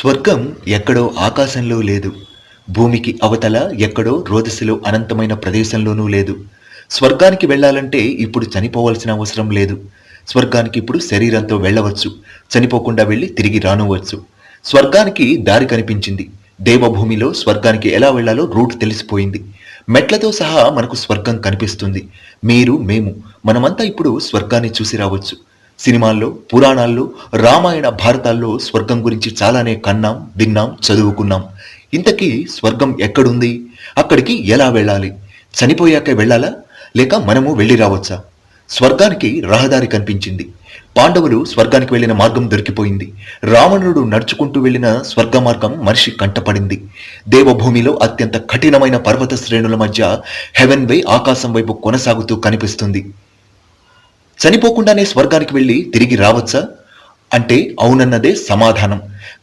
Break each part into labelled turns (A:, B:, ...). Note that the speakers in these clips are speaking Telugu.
A: స్వర్గం ఎక్కడో ఆకాశంలో లేదు. భూమికి అవతల ఎక్కడో రోదసిలో అనంతమైన ప్రదేశంలోనూ లేదు. స్వర్గానికి వెళ్ళాలంటే ఇప్పుడు చనిపోవలసిన అవసరం లేదు. స్వర్గానికి ఇప్పుడు శరీరంతో వెళ్ళవచ్చు. చనిపోకుండా వెళ్ళి తిరిగి రానువచ్చు. స్వర్గానికి దారి కనిపించింది. దేవభూమిలో స్వర్గానికి ఎలా వెళ్ళాలో రూట్ తెలిసిపోయింది. మెట్లతో సహా మనకు స్వర్గం కనిపిస్తుంది. మీరు, మేము మనమంతా ఇప్పుడు స్వర్గాన్ని చూసి రావచ్చు. సినిమాల్లో, పురాణాల్లో, రామాయణ భారతాల్లో స్వర్గం గురించి చాలానే కన్నాం, విన్నాం, చదువుకున్నాం. ఇంతకీ స్వర్గం ఎక్కడుంది? అక్కడికి ఎలా వెళ్ళాలి? చనిపోయాకే వెళ్ళాలా, లేక మనము వెళ్ళి రావచ్చా? స్వర్గానికి రహదారి కనిపించింది. పాండవులు స్వర్గానికి వెళ్ళిన మార్గం దొరికిపోయింది. రావణుడు నడుచుకుంటూ వెళ్ళిన స్వర్గ మార్గం మనిషి కంటపడింది. దేవభూమిలో అత్యంత కఠినమైన పర్వత శ్రేణుల మధ్య హెవెన్ వే ఆకాశం వైపు కొనసాగుతూ కనిపిస్తుంది. చనిపోకుండానే స్వర్గానికి వెళ్ళి తిరిగి రావచ్చా అంటే అవునన్నదే సమాధానం.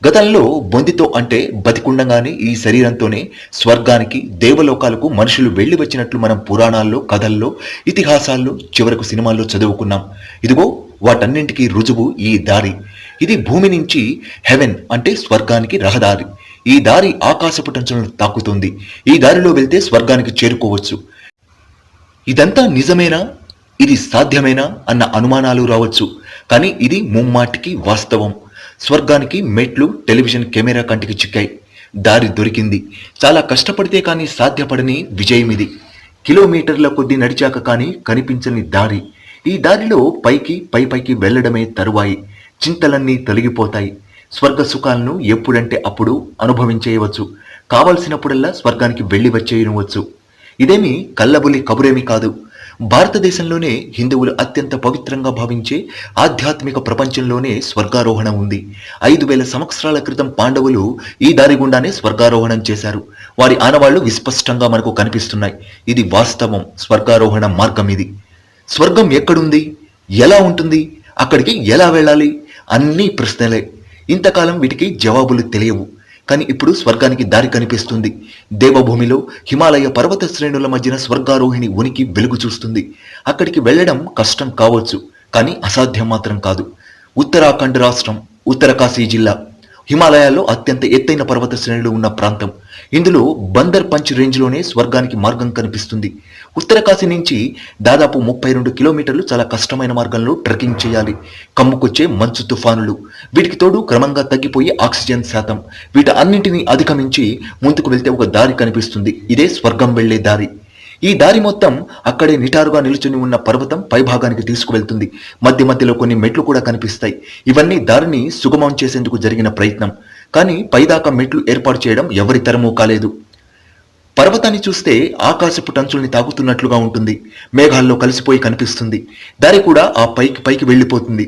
A: గతంలో బొందితో అంటే బతికుండగానే ఈ శరీరంతోనే స్వర్గానికి, దేవలోకాలకు మనుషులు వెళ్ళి వచ్చినట్లు మనం పురాణాల్లో, కథల్లో, ఇతిహాసాల్లో, చివరకు సినిమాల్లో చదువుకున్నాం. ఇదిగో వాటన్నింటికీ రుజువు ఈ దారి. ఇది భూమి నుంచి హెవెన్ అంటే స్వర్గానికి రహదారి. ఈ దారి ఆకాశపు టంచులను తాకుతుంది. ఈ దారిలో వెళ్తే స్వర్గానికి చేరుకోవచ్చు. ఇదంతా నిజమేనా, ఇది సాధ్యమేనా అన్న అనుమానాలు రావచ్చు. కానీ ఇది ముమ్మాటికి వాస్తవం. స్వర్గానికి మెట్లు టెలివిజన్ కెమెరా కంటికి చిక్కాయి. దారి దొరికింది. చాలా కష్టపడితే కానీ సాధ్యపడని విజయం ఇది. కిలోమీటర్ల కొద్దీ నడిచాక కానీ కనిపించని దారి. ఈ దారిలో పైకి వెళ్ళడమే తరువాయి. చింతలన్నీ తొలగిపోతాయి. స్వర్గ సుఖాలను ఎప్పుడంటే అప్పుడు అనుభవించేయవచ్చు. కావలసినప్పుడల్లా స్వర్గానికి వెళ్ళి వచ్చేయవచ్చు. ఇదేమి కల్లబుల్లి కబురేమీ కాదు. భారతదేశంలోనే హిందువులు అత్యంత పవిత్రంగా భావించే ఆధ్యాత్మిక ప్రపంచంలోనే స్వర్గారోహణ ఉంది. 5,000 సంవత్సరాల క్రితం పాండవులు ఈ దారి గుండానే స్వర్గారోహణం చేశారు. వారి ఆనవాళ్లు విస్పష్టంగా మనకు కనిపిస్తున్నాయి. ఇది వాస్తవం. స్వర్గారోహణ మార్గం ఇది. స్వర్గం ఎక్కడుంది? ఎలా ఉంటుంది? అక్కడికి ఎలా వెళ్ళాలి? అన్నీ ప్రశ్నలే. ఇంతకాలం వీటికి జవాబులు తెలియవు. కానీ ఇప్పుడు స్వర్గానికి దారి కనిపిస్తుంది. దేవభూమిలో హిమాలయ పర్వత శ్రేణుల మధ్యన స్వర్గారోహిణి ఉనికి వెలుగు చూస్తుంది. అక్కడికి వెళ్ళడం కష్టం కావచ్చు, కానీ అసాధ్యం మాత్రం కాదు. ఉత్తరాఖండ్ రాష్ట్రం, ఉత్తరకాశీ జిల్లా హిమాలయాల్లో అత్యంత ఎత్తైన పర్వత శ్రేణులు ఉన్న ప్రాంతం. ఇందులో బందర్ పంచ్ రేంజ్లోనే స్వర్గానికి మార్గం కనిపిస్తుంది. ఉత్తరకాశీ నుంచి దాదాపు 32 కిలోమీటర్లు చాలా కష్టమైన మార్గంలో ట్రెక్కింగ్ చేయాలి. కమ్ముకొచ్చే మంచు తుఫానులు, వీటికి తోడు క్రమంగా తగ్గిపోయే ఆక్సిజన్ శాతం, వీటి అన్నింటినీ అధిగమించి ముందుకు వెళ్తే ఒక దారి కనిపిస్తుంది. ఇదే స్వర్గం వెళ్లే దారి. ఈ దారి మొత్తం అక్కడే నిటారుగా నిలుచుని ఉన్న పర్వతం పైభాగానికి తీసుకువెళ్తుంది. మధ్య మధ్యలో కొన్ని మెట్లు కూడా కనిపిస్తాయి. ఇవన్నీ దారిని సుగమం చేసేందుకు జరిగిన ప్రయత్నం. కానీ పైదాకా మెట్లు ఏర్పాటు చేయడం ఎవరి తరమూ కాలేదు. పర్వతాన్ని చూస్తే ఆకాశపు టంచుల్ని తాగుతున్నట్లుగా ఉంటుంది. మేఘాల్లో కలిసిపోయి కనిపిస్తుంది. దారి కూడా ఆ పైకి వెళ్ళిపోతుంది.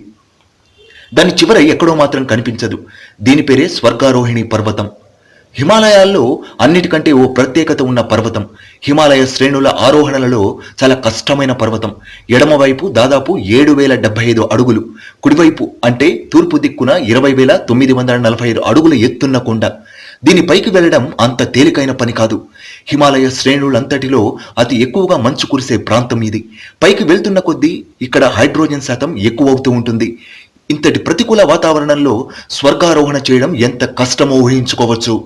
A: దాని చివర ఎక్కడో మాత్రం కనిపించదు. దీని పేరే స్వర్గారోహిణి పర్వతం. హిమాలయాల్లో అన్నిటికంటే ఓ ప్రత్యేకత ఉన్న పర్వతం. హిమాలయ శ్రేణుల ఆరోహణలలో చాలా కష్టమైన పర్వతం. ఎడమవైపు దాదాపు 7,075 అడుగులు, కుడివైపు అంటే తూర్పు దిక్కున 20,945 అడుగుల ఎత్తున్న కొండ. దీని పైకి వెళ్లడం అంత తేలికైన పని కాదు. హిమాలయ శ్రేణులంతటిలో అతి ఎక్కువగా మంచు కురిసే ప్రాంతం ఇది. పైకి వెళ్తున్న కొద్దీ ఇక్కడ హైడ్రోజన్ శాతం ఎక్కువవుతూ ఉంటుంది. ఇంతటి ప్రతికూల వాతావరణంలో స్వర్గారోహణ చేయడం ఎంత కష్టమో ఊహించుకోవచ్చు.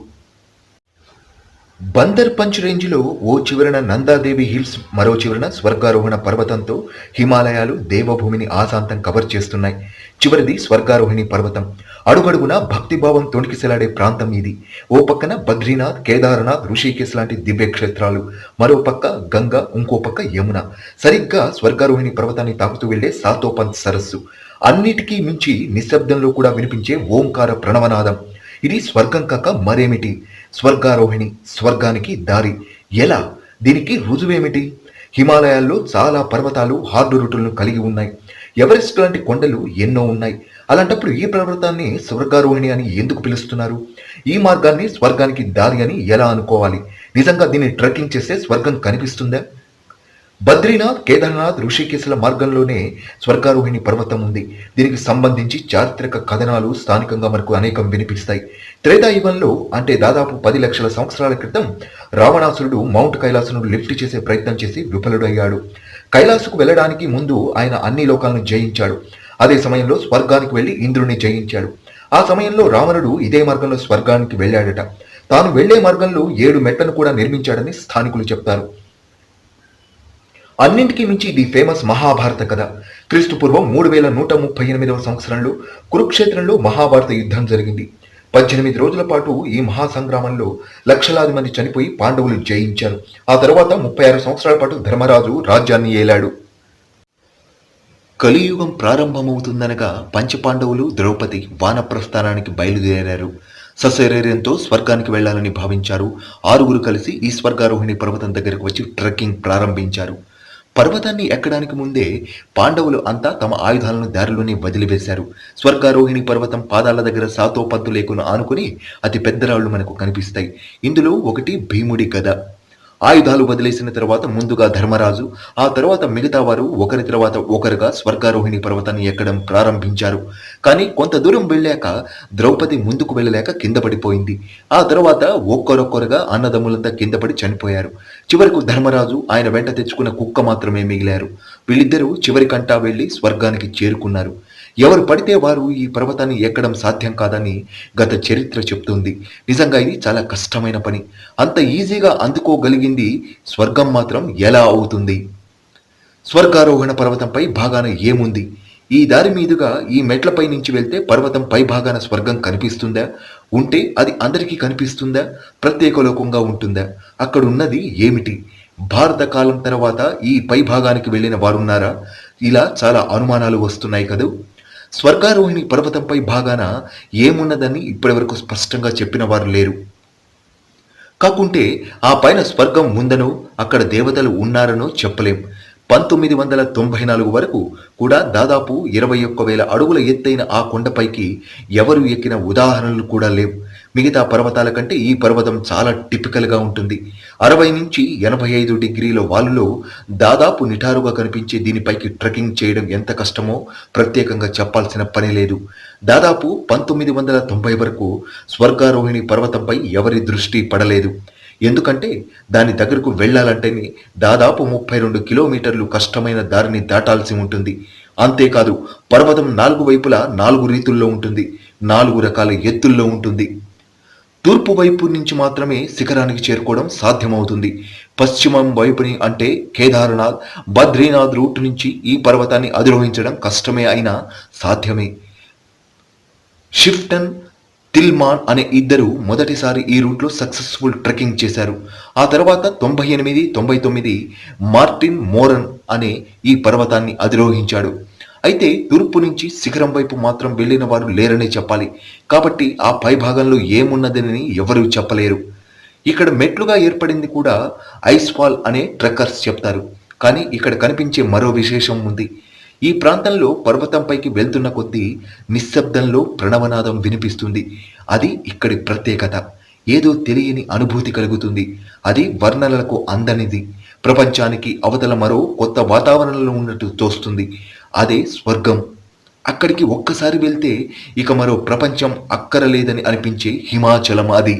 A: బందర్ పంచ్ రేంజ్లో ఓ చివరన నందాదేవి హిల్స్, మరో చివరన స్వర్గారోహణ పర్వతంతో హిమాలయాలు దేవభూమిని ఆశాంతం కవర్ చేస్తున్నాయి. చివరిది స్వర్గారోహిణి పర్వతం. అడుగడుగున భక్తిభావం తొణికిసలాడే ప్రాంతం ఇది. ఓ పక్కన బద్రీనాథ్, కేదార్నాథ్, ఋషికేశ్ లాంటి దివ్య క్షేత్రాలు, మరో పక్క గంగా, ఇంకో పక్క యమున. సరిగ్గా స్వర్గారోహిణి పర్వతాన్ని తాకుతూ వెళ్లే సాతోపంత్ సరస్సు. అన్నిటికీ మించి నిశ్శబ్దంలో కూడా వినిపించే ఓంకార ప్రణవనాదం. ఇది స్వర్గం కాక మరేమిటి? స్వర్గారోహిణి, స్వర్గానికి దారి. ఎలా? దీనికి రుజువేమిటి? హిమాలయాల్లో చాలా పర్వతాలు హార్డ్ రూటులను కలిగి ఉన్నాయి. ఎవరెస్ట్ లాంటి కొండలు ఎన్నో ఉన్నాయి. అలాంటప్పుడు ఈ పర్వతాన్ని స్వర్గారోహిణి అని ఎందుకు పిలుస్తున్నారు? ఈ మార్గాన్ని స్వర్గానికి దారి అని ఎలా అనుకోవాలి? నిజంగా దీన్ని ట్రెక్కింగ్ చేస్తే స్వర్గం కనిపిస్తుందా? బద్రీనాథ్, కేదార్నాథ్, ఋషికేశ్ల మార్గంలోనే స్వర్గారోహిణి పర్వతం ఉంది. దీనికి సంబంధించి చారిత్రక కథనాలు స్థానికంగా మనకు అనేకం వినిపిస్తాయి. త్రేతాయుగంలో అంటే దాదాపు 10 లక్షల సంవత్సరాల క్రితం రావణాసురుడు మౌంట్ కైలాసను లిఫ్ట్ చేసే ప్రయత్నం చేసి విఫలుడయ్యాడు. కైలాసుకు వెళ్ళడానికి ముందు ఆయన అన్ని లోకాలను జయించాడు. అదే సమయంలో స్వర్గానికి వెళ్లి ఇంద్రుని జయించాడు. ఆ సమయంలో రావణుడు ఇదే మార్గంలో స్వర్గానికి వెళ్ళాడట. తాను వెళ్లే మార్గంలో 7 మెట్లను కూడా నిర్మించాడని స్థానికులు చెప్తారు. అన్నింటికీ మించి ఇది ఫేమస్ మహాభారత కథ. క్రీస్తు పూర్వం 3138వ సంవత్సరంలో కురుక్షేత్రంలో మహాభారత యుద్ధం జరిగింది. 18 రోజుల పాటు ఈ మహాసంగ్రామంలో లక్షలాది మంది చనిపోయి పాండవులు జయించారు. ఆ తర్వాత 36 సంవత్సరాల పాటు ధర్మరాజు రాజ్యాన్ని ఏలాడు. కలియుగం ప్రారంభమవుతుందనగా పంచపాండవులు, ద్రౌపది వానప్రస్థానానికి బయలుదేరారు. సశరీరంతో స్వర్గానికి వెళ్లాలని భావించారు. 6గురు కలిసి ఈ స్వర్గారోహిణి పర్వతం దగ్గరకు వచ్చి ట్రెక్కింగ్ ప్రారంభించారు. పర్వతాన్ని ఎక్కడానికి ముందే పాండవులు అంతా తమ ఆయుధాలను దారిలోనే వదిలివేశారు. స్వర్గారోహిణి పర్వతం పాదాల దగ్గర సాతో పంతు లేకును ఆనుకుని అతి పెద్ద రాళ్లు మనకు కనిపిస్తాయి. ఇందులో ఒకటి భీముడి గద. ఆయుధాలు వదిలేసిన తర్వాత ముందుగా ధర్మరాజు, ఆ తర్వాత మిగతా వారు ఒకరి తర్వాత ఒకరుగా స్వర్గారోహిణి పర్వతాన్ని ఎక్కడం ప్రారంభించారు. కానీ కొంత దూరం వెళ్ళాక ద్రౌపది ముందుకు వెళ్ళలేక కింద పడిపోయింది. ఆ తర్వాత ఒక్కరొక్కరుగా అన్నదమ్ములంతా కింద పడి చనిపోయారు. చివరకు ధర్మరాజు, ఆయన వెంట తెచ్చుకున్న కుక్క మాత్రమే మిగిలారు. వీళ్ళిద్దరూ చివరికంటా వెళ్లి స్వర్గానికి చేరుకున్నారు. ఎవరు పడితే వారు ఈ పర్వతాన్ని ఎక్కడం సాధ్యం కాదని గత చరిత్ర చెప్తుంది. నిజంగా ఇది చాలా కష్టమైన పని. అంత ఈజీగా అందుకోగలిగింది స్వర్గం మాత్రం ఎలా అవుతుంది? స్వర్గారోహణ పర్వతంపై భాగాన ఏముంది? ఈ దారి మీదుగా ఈ మెట్లపై నుంచి వెళ్తే పర్వతం పై భాగాన స్వర్గం కనిపిస్తుందా? ఉంటే అది అందరికీ కనిపిస్తుందా? ప్రత్యేక లోకంగా ఉంటుందా? అక్కడున్నది ఏమిటి? భారత కాలం తర్వాత ఈ పై భాగానికి వెళ్ళిన వారున్నారా? ఇలా చాలా అనుమానాలు వస్తున్నాయి కదూ. స్వర్గారోహిణి పర్వతంపై భాగాన ఏమున్నదని ఇప్పటివరకు స్పష్టంగా చెప్పిన వారు లేరు. కాకుంటే ఆ పైన స్వర్గం ఉందనో అక్కడ దేవతలు ఉన్నారనో చెప్పలేం. 1994 వరకు కూడా దాదాపు 21,000 అడుగుల ఎత్తైన ఆ కొండపైకి ఎవరు ఎక్కిన ఉదాహరణలు కూడా లేవు. మిగతా పర్వతాల కంటే ఈ పర్వతం చాలా టిపికల్గా ఉంటుంది. 60 నుంచి 85 డిగ్రీల వాలులో దాదాపు నిటారుగా కనిపించే దీనిపైకి ట్రెక్కింగ్ చేయడం ఎంత కష్టమో ప్రత్యేకంగా చెప్పాల్సిన పని లేదు. దాదాపు 1990 వరకు స్వర్గారోహిణి పర్వతంపై ఎవరి దృష్టి పడలేదు. ఎందుకంటే దాని దగ్గరకు వెళ్లాలంటేనే దాదాపు 32 కిలోమీటర్లు కష్టమైన దారిని దాటాల్సి ఉంటుంది. అంతేకాదు, పర్వతం 4 వైపులా 4 రీతుల్లో ఉంటుంది, 4 రకాల ఎత్తుల్లో ఉంటుంది. తూర్పు వైపు నుంచి మాత్రమే శిఖరానికి చేరుకోవడం సాధ్యమవుతుంది. పశ్చిమం వైపుని అంటే కేదార్నాథ్, బద్రీనాథ్ రూట్ నుంచి ఈ పర్వతాన్ని అధిరోహించడం కష్టమే అయినా సాధ్యమే. షిఫ్టన్, తిల్మాన్ అనే ఇద్దరు మొదటిసారి ఈ రూట్లో సక్సెస్ఫుల్ ట్రెక్కింగ్ చేశారు. ఆ తర్వాత 98, 99 మార్టిన్ మోరన్ అనే ఈ పర్వతాన్ని అధిరోహించాడు. అయితే తూర్పు నుంచి శిఖరం వైపు మాత్రం వెళ్ళిన వారు లేరనే చెప్పాలి. కాబట్టి ఆ పై భాగంలో ఏమున్నదని ఎవరూ చెప్పలేరు. ఇక్కడ మెట్లుగా ఏర్పడింది కూడా ఐస్ ఫాల్ అనే ట్రెక్కర్స్ చెప్తారు. కానీ ఇక్కడ కనిపించే మరో విశేషం ఉంది. ఈ ప్రాంతంలో పర్వతంపైకి వెళ్తున్న కొద్దీ నిశ్శబ్దంలో ప్రణవనాదం వినిపిస్తుంది. అది ఇక్కడి ప్రత్యేకత. ఏదో తెలియని అనుభూతి కలుగుతుంది. అది వర్ణనలకు అందనిది. ప్రపంచానికి అవతల మరో కొత్త వాతావరణంలో ఉన్నట్టు తోస్తుంది. అదే స్వర్గం. అక్కడికి ఒక్కసారి వెళ్తే ఇక మరో ప్రపంచం అక్కరలేదని అనిపించే హిమాచలం అది.